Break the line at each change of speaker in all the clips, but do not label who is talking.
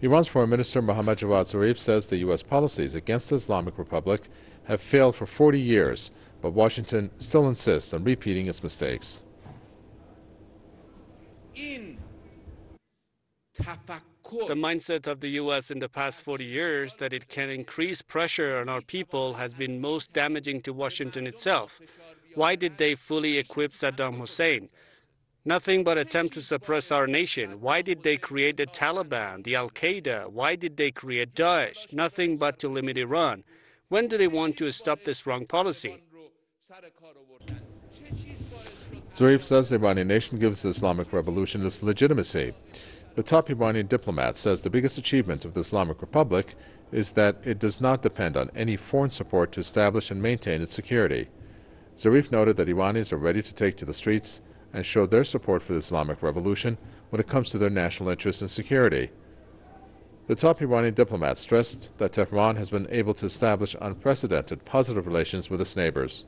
Iran's Foreign Minister Mohammad Javad Zarif says the U.S. policies against the Islamic Republic have failed for 40 years, but Washington still insists on repeating its mistakes.
The mindset of the U.S. in the past 40 years that it can increase pressure on our people has been most damaging to Washington itself. Why did they fully equip Saddam Hussein? Nothing but attempt to suppress our nation. Why did they create the Taliban, the Al-Qaeda? Why did they create Daesh? Nothing but to limit Iran. When do they want to stop this wrong policy?
Zarif says the Iranian nation gives the Islamic Revolution its legitimacy. The top Iranian diplomat says the biggest achievement of the Islamic Republic is that it does not depend on any foreign support to establish and maintain its security. Zarif noted that Iranians are ready to take to the streets and show their support for the Islamic Revolution when it comes to their national interests and security. The top Iranian diplomat stressed that Tehran has been able to establish unprecedented positive relations with its neighbors.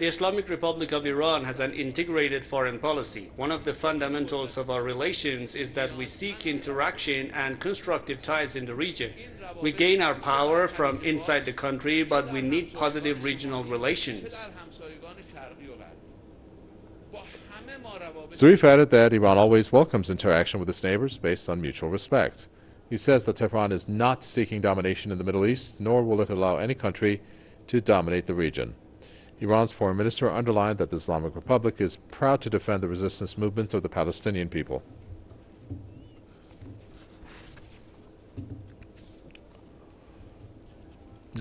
The Islamic Republic of Iran has an integrated foreign policy. One of the fundamentals of our relations is that we seek interaction and constructive ties in the region. We gain our power from inside the country, but we need positive regional relations.
Zarif added that Iran always welcomes interaction with its neighbors based on mutual respect. He says that Tehran is not seeking domination in the Middle East, nor will it allow any country to dominate the region. Iran's foreign minister underlined that the Islamic Republic is proud to defend the resistance movement of the Palestinian people.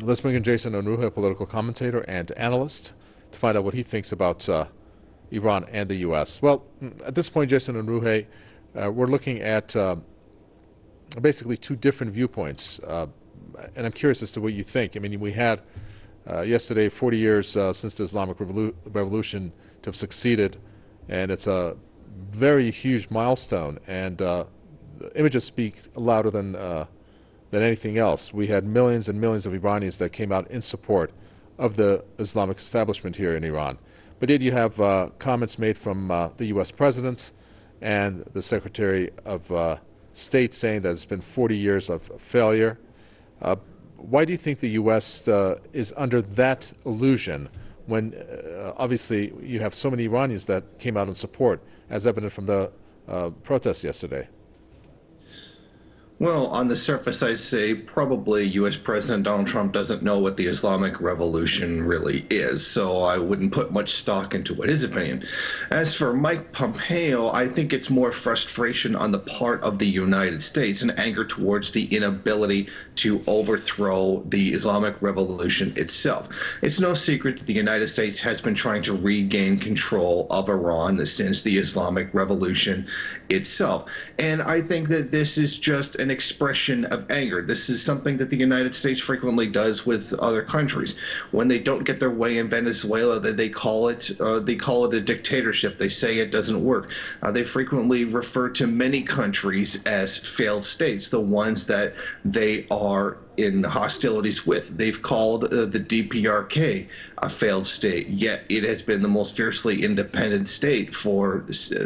Let's bring in Jason Unruhe, a political commentator and analyst, to find out what he thinks about Iran and the U.S. Well, at this point, Jason Unruhe, we're looking at basically two different viewpoints, and I'm curious as to what you think. I mean, we had yesterday 40 years since the Islamic Revolution to have succeeded, and it's a very huge milestone, and the images speak louder than anything else. We had millions and millions of Iranians that came out in support of the Islamic establishment here in Iran. But yet you have comments made from the U.S. President and the Secretary of State saying that it's been 40 years of failure. Why do you think the U.S. is under that illusion when obviously you have so many Iranians that came out in support, as evident from the protests yesterday?
Well, on the surface, I'd say probably U.S. President Donald Trump doesn't know what the Islamic Revolution really is, so I wouldn't put much stock into what his opinion. As for Mike Pompeo, I think it's more frustration on the part of the United States and anger towards the inability to overthrow the Islamic Revolution itself. It's no secret that the United States has been trying to regain control of Iran since the Islamic Revolution itself, and I think that this is just an expression of anger. This is something that the United States frequently does with other countries. When they don't get their way in Venezuela, they call it a dictatorship. They say it doesn't work. They frequently refer to many countries as failed states, the ones that they are in hostilities with. They've called the DPRK a failed state, yet it has been the most fiercely independent state for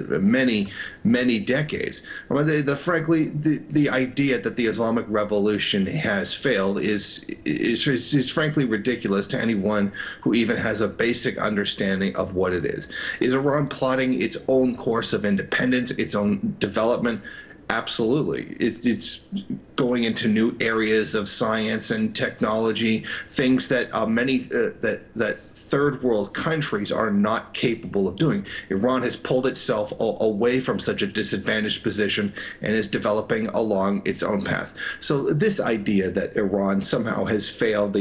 many, many decades. Frankly, the idea that the Islamic Revolution has failed is frankly ridiculous to anyone who even has a basic understanding of what it is. Is Iran plotting its own course of independence, its own development? Absolutely. It's going into new areas of science and technology, things that many that third world countries are not capable of doing. Iran has pulled itself away from such a disadvantaged position and is developing along its own path. So this idea that Iran somehow has failed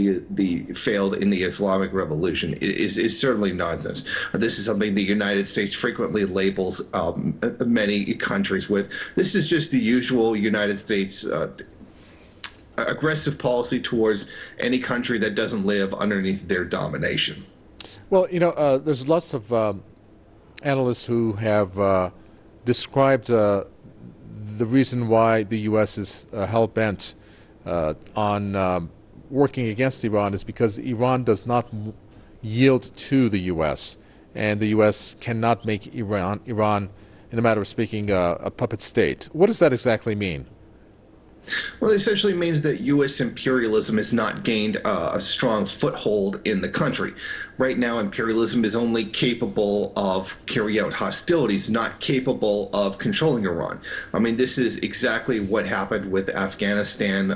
failed in the Islamic Revolution is certainly nonsense. This is something the United States frequently labels many countries with. This is just the usual United States aggressive policy towards any country that doesn't live underneath their domination.
Well, you know, there's lots of analysts who have described the reason why the U.S. is hell-bent on working against Iran is because Iran does not yield to the U.S. and the U.S. cannot make Iran, in a matter of speaking, a puppet state. What does that exactly mean?
Well, it essentially means that U.S. imperialism has not gained a strong foothold in the country. Right now, imperialism is only capable of carrying out hostilities, not capable of controlling Iran. I mean, this is exactly what happened with Afghanistan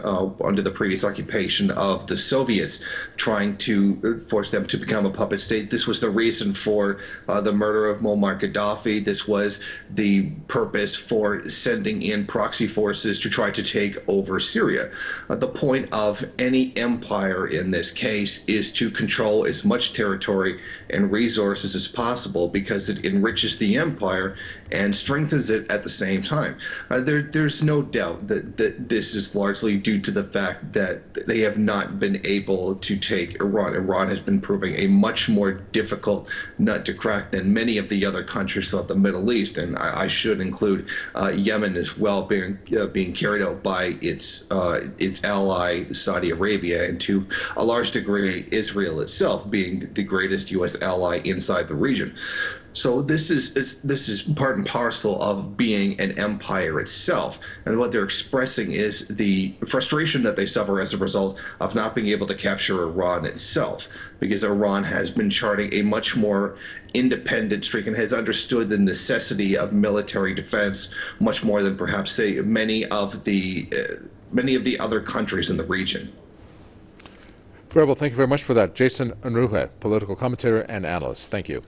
under the previous occupation of the Soviets, trying to force them to become a puppet state. This was the reason for the murder of Muammar Gaddafi. This was the purpose for sending in proxy forces to try to take over Syria. The point of any empire in this case is to control as much territory and resources as possible, because it enriches the empire and strengthens it at the same time. There's no doubt that this is largely due to the fact that they have not been able to take Iran. Iran has been proving a much more difficult nut to crack than many of the other countries of the Middle East, and I should include Yemen as well, being carried out by its ally Saudi Arabia, and to a large degree Israel itself, being the greatest U.S. ally inside the region. So this is part and parcel of being an empire itself, and what they're expressing is the frustration that they suffer as a result of not being able to capture Iran itself, because Iran has been charting a much more independent streak and has understood the necessity of military defense much more than perhaps, say, many of the other countries in the region.
Very well, thank you very much for that. Jason Unruhe, political commentator and analyst. Thank you.